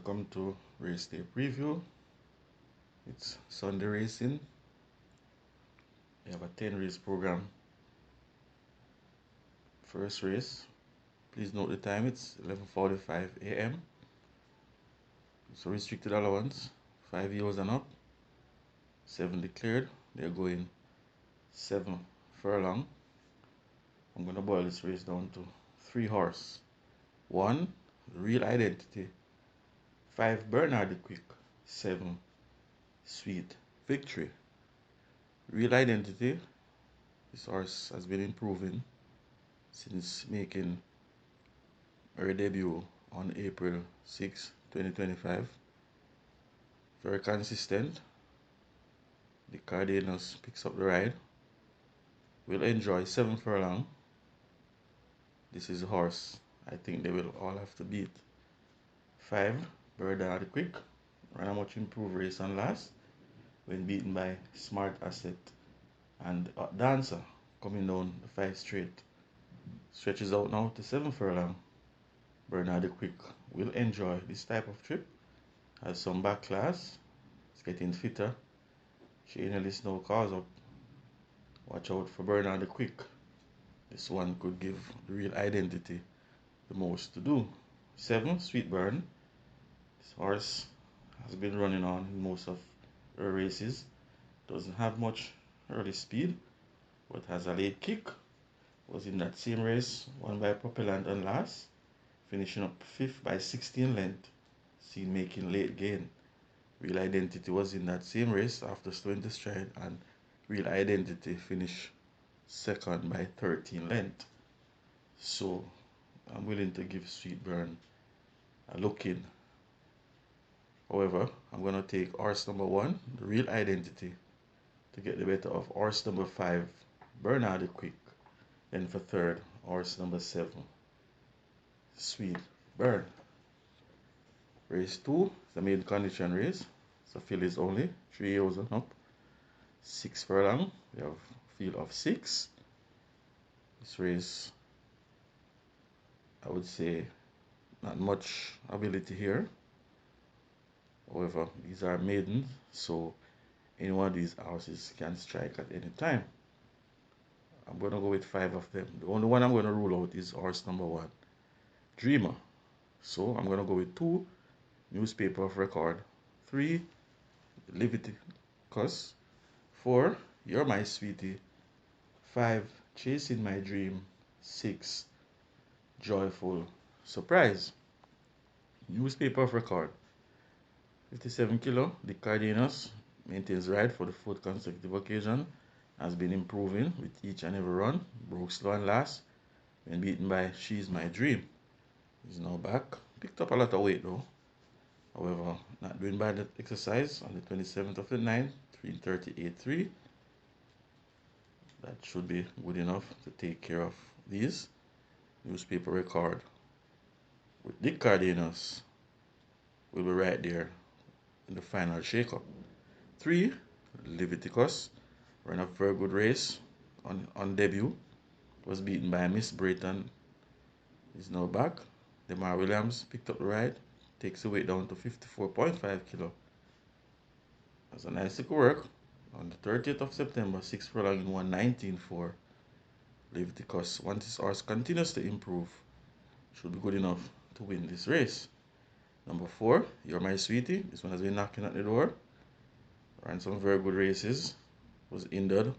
Welcome to Race Day Preview. It's Sunday racing. We have a 10 race program. First race, please note the time, it's 11:45 a.m. So restricted allowance, 5 years and up, 7 declared. They're going 7 furlong. I'm going to boil this race down to 3 horse. 1, Real Identity. 5, Bernard the Quick. 7, Sweet Victory. Real Identity, this horse has been improving since making her debut on April 6, 2025. Very consistent. The Caymanas picks up the ride. Will enjoy 7 furlong. This is a horse I think they will all have to beat. 5, Bernard the Quick. Ran a much improved race on last when beaten by Smart Asset and Dancer, coming down the 5 straight. Stretches out now to 7 furlong. Bernard the Quick will enjoy this type of trip. Has some back class. It's getting fitter. Chainalis now calls up. Watch out for Bernard the Quick. This one could give the Real Identity the most to do. 7, Sweet Burn. This horse has been running on in most of her races. Doesn't have much early speed, but has a late kick. Was in that same race, won by Propellant and last, finishing up 5th by 16 length. Seen making late gain. Real Identity was in that same race after slowing the stride, and Real Identity finished 2nd by 13 length. So I'm willing to give Sweet Burn a look in. However, I'm going to take horse number 1, the Real Identity, to get the better of horse number 5, Bernard the Quick. Then for third, horse number 7, Sweet Burn. Race 2 is the main condition race. It's a fillies only, 3 years and up. 6 furlong. We have field of 6. This race, I would say, not much ability here. However, these are maidens, so any one of these horses can strike at any time. I'm going to go with 5 of them. The only one I'm going to rule out is horse number 1, Dreamer. So I'm going to go with 2, Newspaper of Record. 3, Leviticus. 4, You're My Sweetie. 5, Chasing My Dream. 6, Joyful Surprise. Newspaper of Record. 57 kilo. The Caymanas maintains ride for the 4th consecutive occasion. Has been improving with each and every run. Broke slow and last when beaten by She's My Dream. He's now back. Picked up a lot of weight though. However, not doing bad at exercise on the 27th of the 9th, 3:38.3. That should be good enough to take care of these. Newspaper Record with the Caymanas will be right there in the final shake-up. 3, Leviticus ran a very good race on debut. Was beaten by Miss Brayton. Is now back. Demar Williams picked up the ride. Takes the weight down to 54.5 kilo. That's a nice little work. On the 30th of September, 6 furlong in 1:19.4. Leviticus, once his horse continues to improve, should be good enough to win this race. Number 4, You're My Sweetie. This one has been knocking at the door. Ran some very good races. Was injured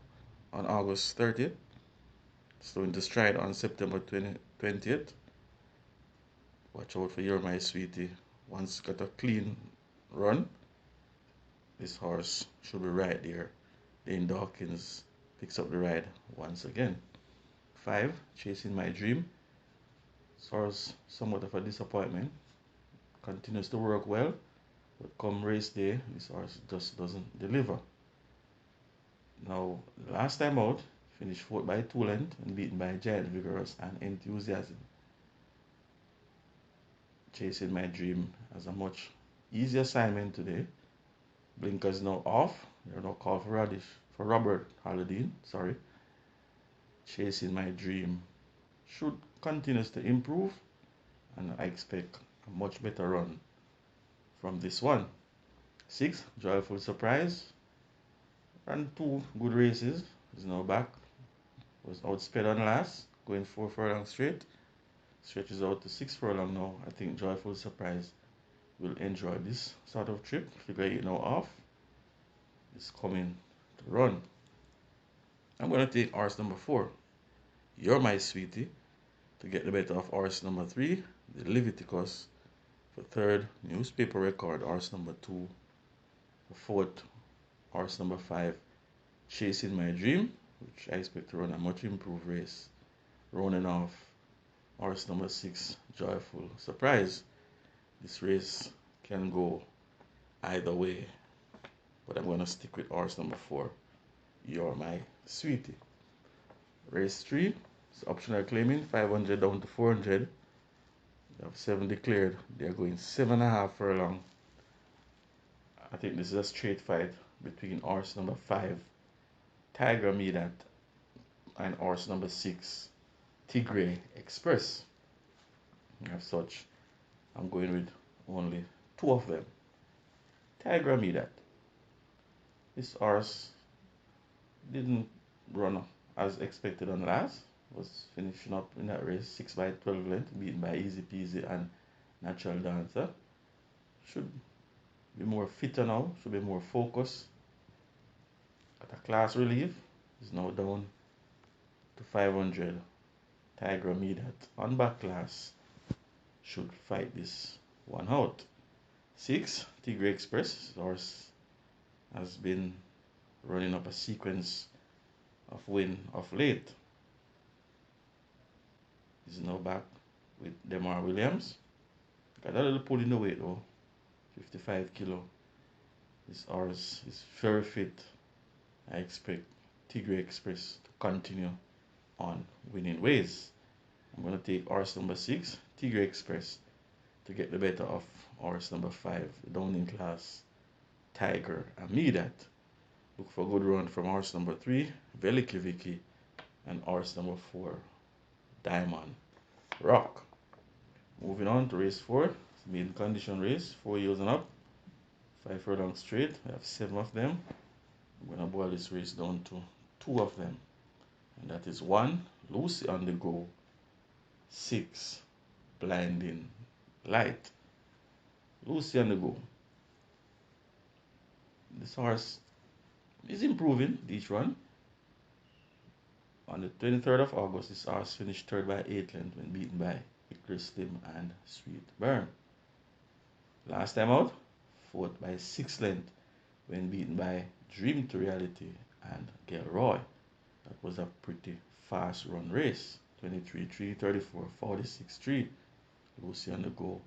on August 30th. Slowing to stride on September 20th. Watch out for You're My Sweetie. Once got a clean run, this horse should be right there. Dane Dawkins picks up the ride once again. 5, Chasing My Dream. This horse, somewhat of a disappointment. Continues to work well, but come race day, this horse just doesn't deliver. Now, last time out, finished 4th by 2 lengths and beaten by Giant Vigorous and Enthusiasm. Chasing My Dream has a much easier assignment today. Blinkers now off. They're now called for Robert Halladine. Sorry. Chasing My Dream should continue to improve, and I expect a much better run from this one. 6, Joyful Surprise. Ran 2 good races. Is now back. Was outsped on last. Going 4 furlong straight. Stretches out to 6 furlong now. I think Joyful Surprise will enjoy this sort of trip. Figure 8 now off. It's coming to run. I'm going to take horse number 4. You're My Sweetie. To get the better of horse number 3. The Leviticus. For 3rd, Newspaper Record. Horse number 2. For 4th, horse number 5. Chasing My Dream, which I expect to run a much improved race. Running off horse number 6, Joyful Surprise. This race can go either way, but I'm going to stick with horse number 4, You're My Sweetie. Race 3 is optional claiming, 500 down to 400. We have 7 declared. They are going 7.5 furlong. I think this is a straight fight between horse number 5, Tiger Medat, and horse number 6, Tigray Express. As such, I'm going with only 2 of them. Tiger Medat. This horse didn't run as expected on last. Was finishing up in that race 6 by 12 length, beaten by Easy Peasy and Natural Dancer. Should be more fitter now, should be more focused. Got a class relief. Is now down to 500. Tiger Medat on back class should fight this one out. 6, Tigray Express. This horse has been running up a sequence of win of late. He's now back with Demar Williams. Got a little pull in the weight though, 55 kilo. This horse is very fit. I expect Tigray Express to continue on winning ways. I'm going to take horse number 6, Tigray Express, to get the better of horse number 5, the down in class, Tiger Medat. Look for a good run from horse number 3, Veliki Vicky, and horse number 4, Diamond Rock. Moving on to race 4, it's a maiden condition race, 4 years and up, 5 furlong straight. We have 7 of them. I'm going to boil this race down to 2 of them, and that is 1, Lucy on the Go, 6, Blinding Light. Lucy on the Go. This horse is improving each run. On the 23rd of August, this horse finished 3rd by 8 lengths when beaten by Hickory Slim and Sweet Burn. Last time out, 4th by 6 lengths when beaten by Dream to Reality and Gilroy. That was a pretty fast run race. 23-3, 34, 46-3. Lucy on the Go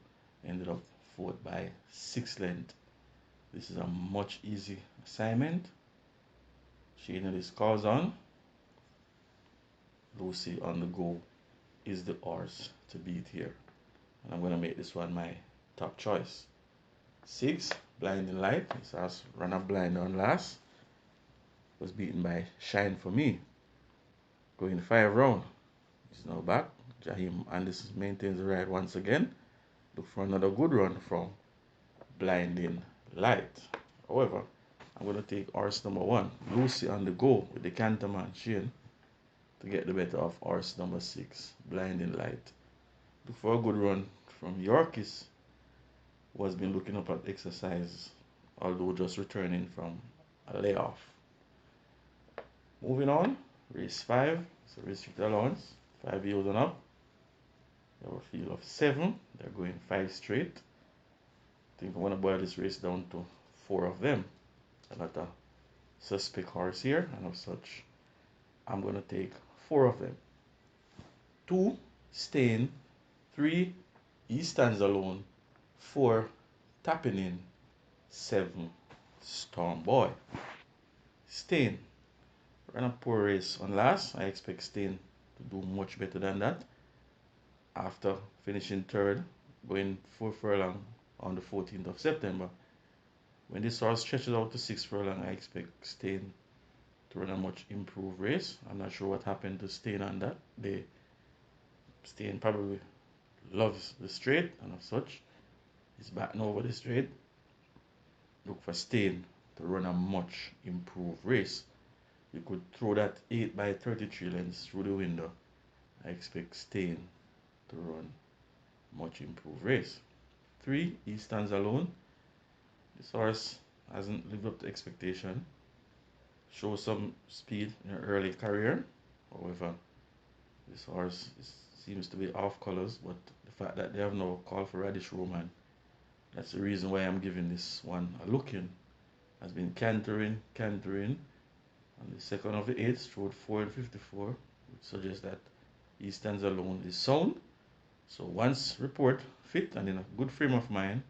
ended up 4th by 6 lengths. This is a much easy assignment. Shane his calls on. Lucy on the Go is the horse to beat here. And I'm going to make this one my top choice. 6, Blinding Light. This horse ran up blind on last. Was beaten by Shine For Me. Going 5 round. He's now back. Jahim Anderson maintains the ride once again. Look for another good run from Blinding Light. However, I'm going to take horse number 1, Lucy on the Go, with the Canterman Shane, to get the better of horse number 6, Blinding Light. Look for a good run from Yorkis, who has been looking up at exercise, although just returning from a layoff. Moving on, race 5, it's a restricted allowance, 5 years and up. We have a field of 7, they're going 5 straight. I think I want to boil this race down to 4 of them. A lot of suspect horse here, and of such, I'm going to take 4 of them. 2, Stain. 3, He Stands Alone. 4, Tapping In. 7, Storm Boy. Stain ran a poor race on last. I expect Stain to do much better than that. After finishing 3rd, going 4 furlong on the 14th of September. When this horse stretches out to 6 furlong, I expect Stain to run a much improved race. I'm not sure what happened to Stain on that day. Stain probably loves the straight, and of such, he's batting over the straight. look for Stain to run a much improved race. You could throw that 8x33 lengths through the window. I expect Stain to run much improved race. 3, he stands alone. This horse hasn't lived up to expectation. Shows some speed in her early career. However, this horse seems to be off colors, but the fact that they have no call for Radish Roman, that's the reason why I'm giving this one a look in. Has been cantering, and the second of the 8 strode 4 and 54, which suggests that he stands alone is sound. So once report fit and in a good frame of mind,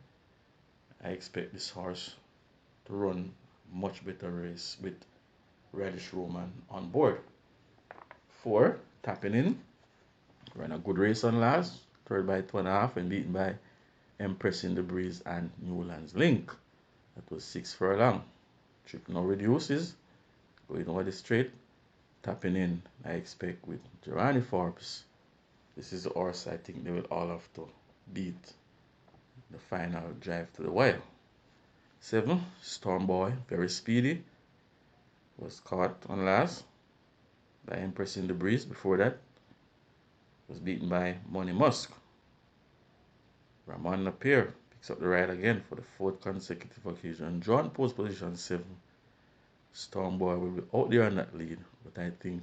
I expect this horse to run much better race with Radish Roman on board. 4, tapping in, ran a good race on last, third by 2.5 and beaten by Empress in the Breeze and Newlands Link. That was 6 furlong. Trip now reduces, going over the straight, tapping in, I expect with Gerani Forbes. This is the horse I think they will all have to beat the final drive to the wire. 7, Storm Boy, very speedy, was caught on last by Empress in the Breeze. Before that, was beaten by Money Musk. Ramon Napier picks up the ride again for the 4th consecutive occasion. Drawn post position 7. Storm Boy will be out there on that lead, but I think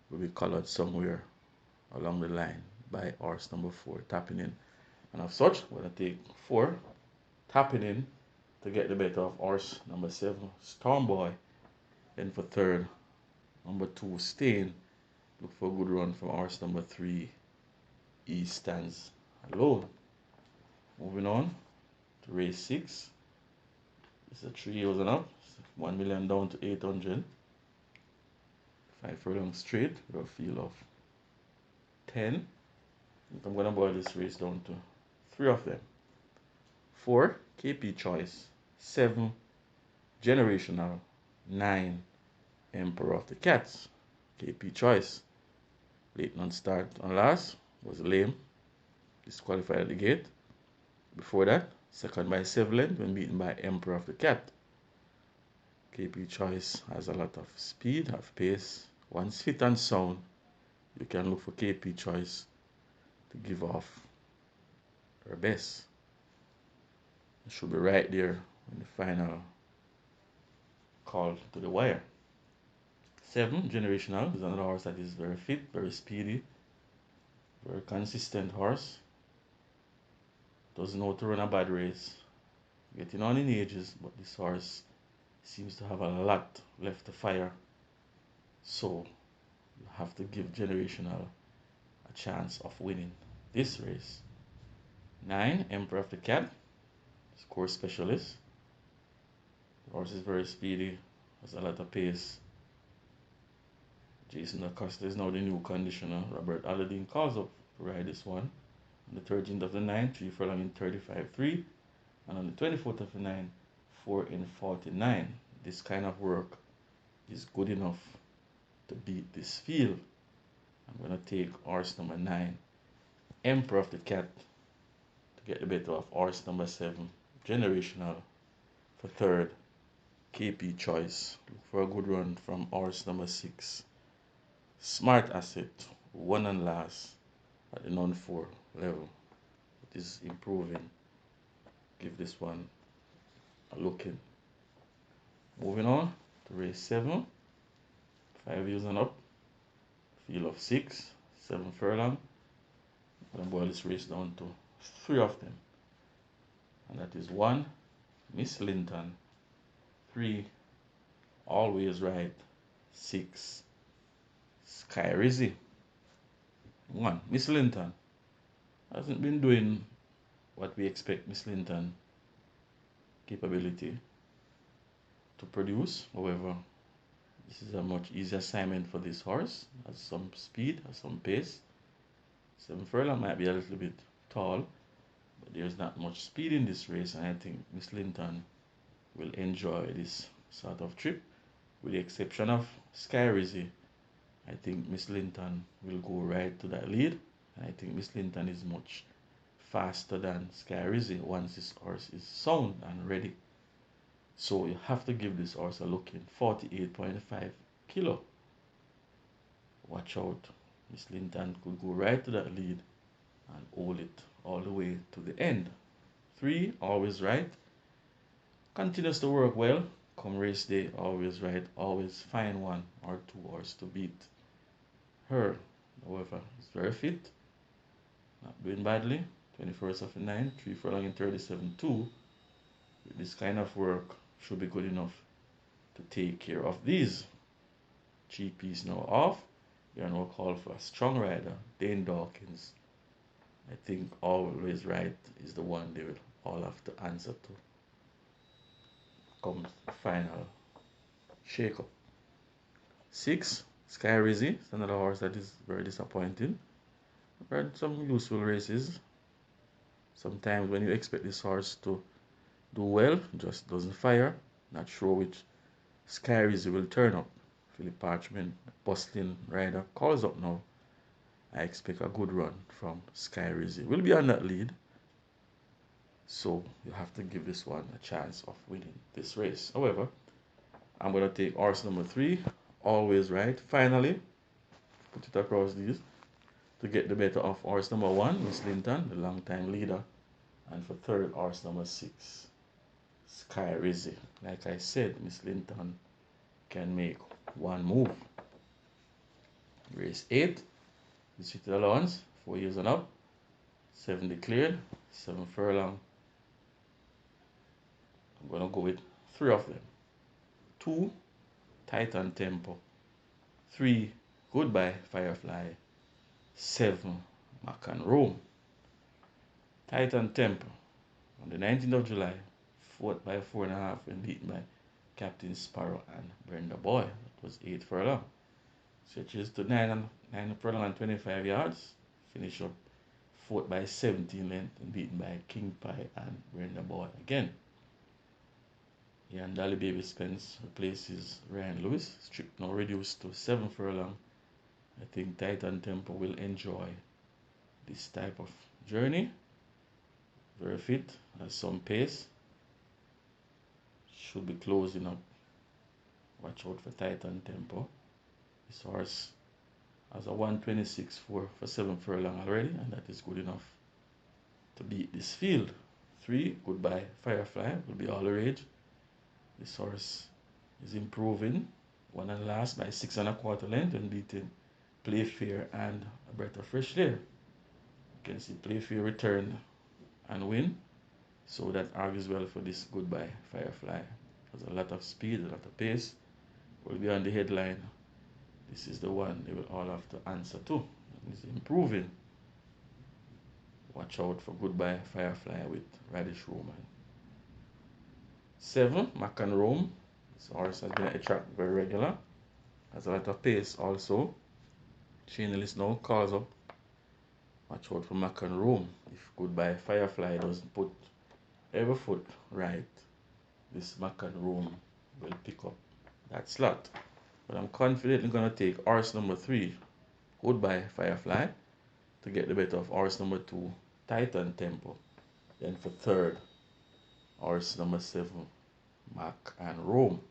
will be colored somewhere along the line by horse number 4, tapping in. And as such, we're going to take 4, tapping in, to get the better of horse number 7, Storm Boy. Then for 3rd, number 2, Stain. Look for a good run from horse number 3, he stands alone. Moving on to race 6. It's a 3 years and up. 1 million down to 800. 5 furlong straight with a field of 10. I'm going to boil this race down to 3 of them. 4, KP Choice. 7, Generational. 9, Emperor of the Cats. KP Choice. Late non-start on last. Was lame. Disqualified at the gate. Before that, second by 7 lengths when beaten by Emperor of the Cat. KP Choice has a lot of speed, have pace. Once fit and sound, you can look for KP Choice to give off her best. It should be right there in the final call to the wire. 7, Generational, is another horse that is very fit, very speedy, very consistent horse. Doesn't know how to run a bad race. Getting on in ages, but this horse seems to have a lot left to fire. So you have to give Generational a chance of winning this race. 9, Emperor of the Cat, score specialist. The horse is very speedy, has a lot of pace. Jason Acosta is now the new conditioner. Robert Aladdin calls up to ride this one. On the 13th of the 9th, 3 furlong in 35.3. And on the 24th of the 9th, 4 in 49. This kind of work is good enough to beat this field. I'm going to take horse number 9, Emperor of the Cat, to get the better of horse number 7, Generational. For 3rd, KP Choice. Look for a good run from horse number 6, Smart Asset, 1 and last at the non-4 level. It is improving. Give this one a look in. Moving on to race 7, 5 years and up, field of 6, 7 furlong. I'm going to boil this race down to 3 of them. And that is 1, Miss Linton. 3, Always Right. 6, Sky Rizzy. 1, Miss Linton hasn't been doing what we expect Miss Linton capability to produce. However, this is a much easier assignment for this horse. Has some speed, has some pace. 7 furlong might be a little bit tall, but there's not much speed in this race, and I think Miss Linton will enjoy this sort of trip. With the exception of Sky Rizzy, I think Miss Linton will go right to that lead. And I think Miss Linton is much faster than Sky Rizzy once this horse is sound and ready. So you have to give this horse a look in. 48.5 kilo. Watch out. Miss Linton could go right to that lead and hold it all the way to the end. 3, always right. Continues to work well. Come race day, always right. Always find 1 or 2 horses to beat her. However, it's very fit. Not doing badly. 21st of the 9th, 3 furlong in 37.2. With this kind of work, should be good enough to take care of these. GP's now off. We are now called for a strong rider, Dane Dawkins. I think always right is the one they will all have to answer to. Comes the final shake up. 6, Sky Rizzy. It's another horse that is very disappointing. I've had some useful races. Sometimes when you expect this horse to do well, just doesn't fire. Not sure which Sky Rizzy will turn up. Philip Parchment, bustling rider, calls up now. I expect a good run from Sky Rizzy. We'll be on that lead. So you have to give this one a chance of winning this race. However, I'm going to take horse number 3, always right. Finally, put it across these to get the better of horse number 1, Miss Linton, the long-time leader. And for third, horse number 6, Sky Rizzy. Like I said, Miss Linton can make one move. Race 8, restricted allowance, 4 years and up, 7 declared, 7 furlong. I'm going to go with 3 of them. 2, Titan Tempo. 3, Goodbye Firefly. 7, Mac and Rome. Titan Tempo on the 19th of July, fought by 4.5 and beaten by Captain Sparrow and Brenda Boy. That was 8 furlong. Stretches to 9 furlong and 25 yards. Finish up fought by 17 length and beaten by King Pie and Brenda Boy again. Here and Dolly Baby Spence replaces Ryan Lewis. Strip now reduced to 7 furlong. I think Titan Tempo will enjoy this type of journey. Very fit, has some pace. Should be closing up. Watch out for Titan Tempo. This horse has a 126 for 7 furlong already, and that is good enough to beat this field. 3, Goodbye Firefly will be all the rage. This horse is improving. Won and last by 6 1/4 length and beating Playfair and a breath of fresh air. You can see Playfair return and win. So that argues well for this Goodbye Firefly. Has a lot of speed, a lot of pace. Will be on the headline. This is the one they will all have to answer to. It's improving. Watch out for Goodbye Firefly with Radish Roman. 7, Mac and Rome. This horse has been at the track very regular. Has a lot of pace also. Chainless now calls up. Watch out for Mac and Rome. If Goodbye Firefly doesn't put every foot right, this Mac and Rome will pick up that slot. But I'm confidently going to take horse number 3, Goodbye Firefly, to get the better of horse number 2, Titan Tempo. Then for third, horse number 7, Mac and Rome.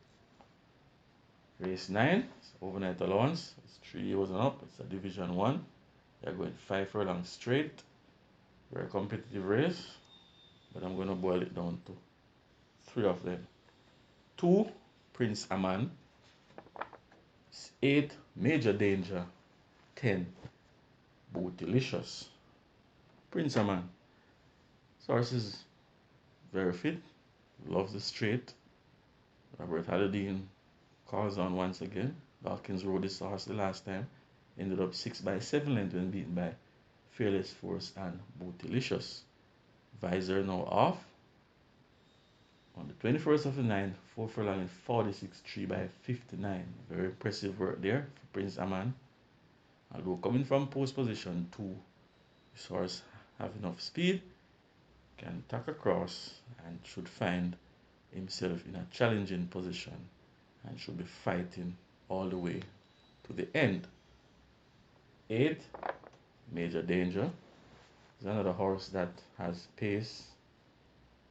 Race 9, it's overnight allowance. It's 3 years and up. It's a Division 1. They're going 5 furlong straight. Very competitive race. But I'm going to boil it down to 3 of them. 2, Prince Aman. 8, Major Danger. 10, Bootylicious. Prince Aman. This horse is very fit. Loves the straight. Robert Halladine calls on once again. Dawkins rode this horse the last time. Ended up 6 by 7 length when beaten by Fearless Force and Bootylicious. Visor now off. On the 21st of the 9th, 4 furlong in 46, 3 by 59. Very impressive work there for Prince Aman. Although coming from post position 2, this horse have enough speed, can tack across and should find himself in a challenging position and should be fighting all the way to the end. 8, Major Danger. Is another horse that has pace.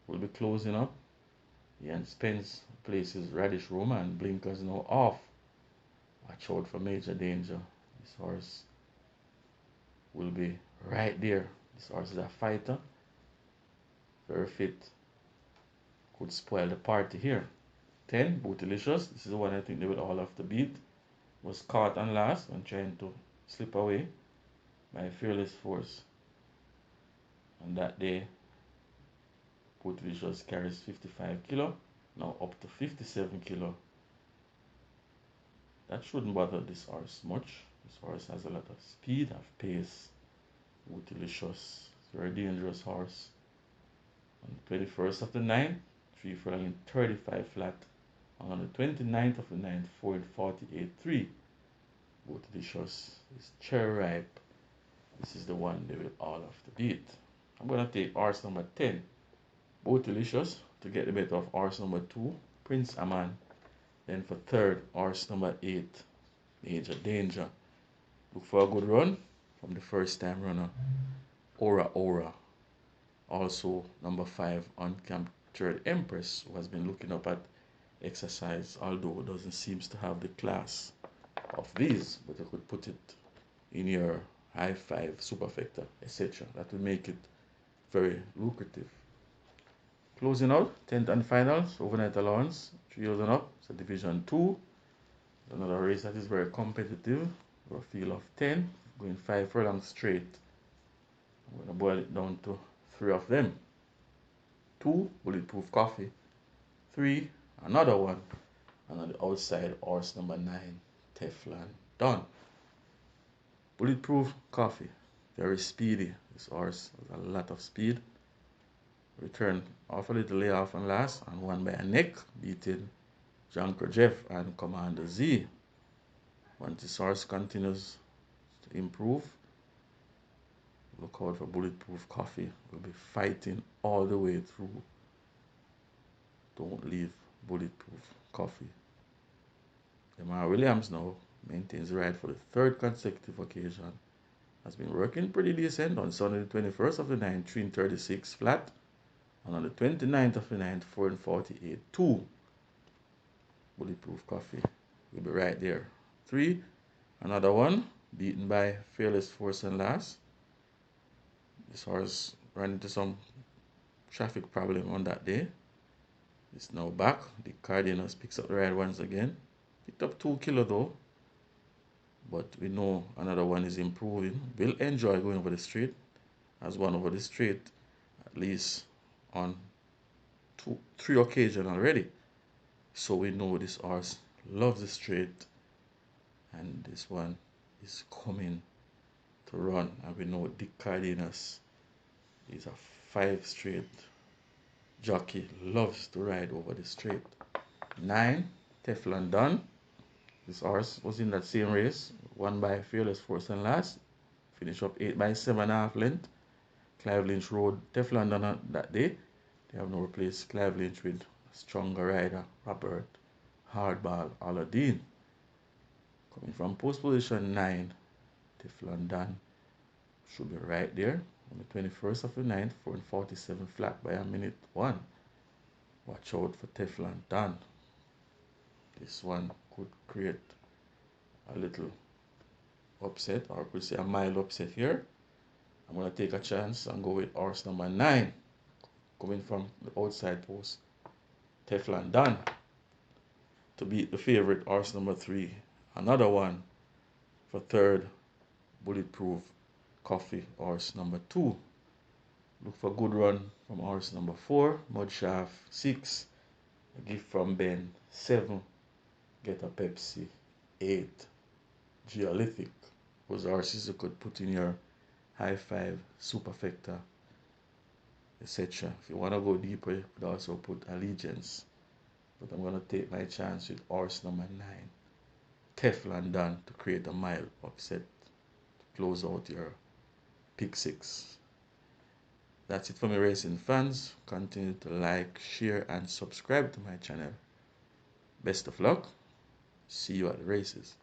Will be closing up. Ian Spence places Radish Roma and blinkers now off. Watch out for major danger. This horse will be right there. This horse is a fighter. Very fit. Could spoil the party here. 10, Bootylicious. This is the one I think they will all have to beat. Was caught on last and trying to slip away by Fearless Force. On that day, Bootylicious carries 55 kilo. Now up to 57 kilo. That shouldn't bother this horse much. This horse has a lot of speed, have pace. Bootylicious. Very dangerous horse. On the 21st of the 9th, 3 furlong in 35 flat. And on the 29th of the 9th, 4 in 48.3. Bootylicious is cherry ripe. This is the one they will all have to beat. I'm going to take horse number 10, Bootylicious, to get the better of horse number 2, Prince Aman. Then for third, horse number 8, Major Danger. Look for a good run from the first time runner, Aura Aura. Also, number 5, Uncaptured Empress, who has been looking up at exercise, although doesn't seem to have the class of these, but you could put it in your high 5 superfecta, etc. That will make it very lucrative. Closing out, 10th and finals, overnight allowance, 3 years and up, so division 2. Another race that is very competitive, for a field of 10, going 5 furlongs straight. I'm going to boil it down to 3 of them. 2, Bulletproof Coffee. 3, another one. And on the outside, horse number 9, Teflon Don. Bulletproof Coffee, very speedy. This horse has a lot of speed. Return off a little layoff and last, and won by a neck, beating Janko Jeff and Commander Z. Once this horse continues to improve, look out for Bulletproof Coffee. We'll be fighting all the way through. Don't leave Bulletproof Coffee. Lamar Williams now maintains the ride for the 3rd consecutive occasion. Has been working pretty decent on Sunday the 21st of the 9th, 3 in 36 flat. And on the 29th of the 9th, 4 in 48.2. Bulletproof Coffee will be right there. 3, another one, beaten by Fearless Force and last. This horse ran into some traffic problem on that day. It's now back. The Cardinals picks up the ride once again. Picked up 2 kilo though. But we know another one is improving. Will enjoy going over the straight. Has won over the straight at least on 3 occasions already. So we know this horse loves the straight. And this one is coming to run. And we know Dick Cardenas is a 5 straight jockey. Loves to ride over the straight. 9, Teflon Don. This horse was in that same race. Won by Fearless Force and last. Finished up 8 by 7.5 length. Clive Lynch rode Teflon Don that day. They have now replaced Clive Lynch with a stronger rider, Robert Hardball Aladdin. Coming from post position 9, Teflon Don should be right there. On the 21st of the 9th, 4 in 47 flat by a minute 1. Watch out for Teflon Don. This one could create a little upset, or I could say a mild upset here. I'm going to take a chance and go with horse number 9, coming from the outside post, Teflon Don, to beat the favorite horse number 3. Another one for 3rd, Bulletproof Coffee, horse number 2. Look for good run from horse number 4, Mudshaft 6, a gift from Ben 7, Get a Pepsi 8, Geolithic. Those horses you could put in your high 5 superfecta, etc. If you want to go deeper, you could also put Allegiance. But I'm going to take my chance with horse number 9, Teflon Don, to create a mild upset to close out your pick 6. That's it for me, racing fans. Continue to like, share, and subscribe to my channel. Best of luck. See you at the races.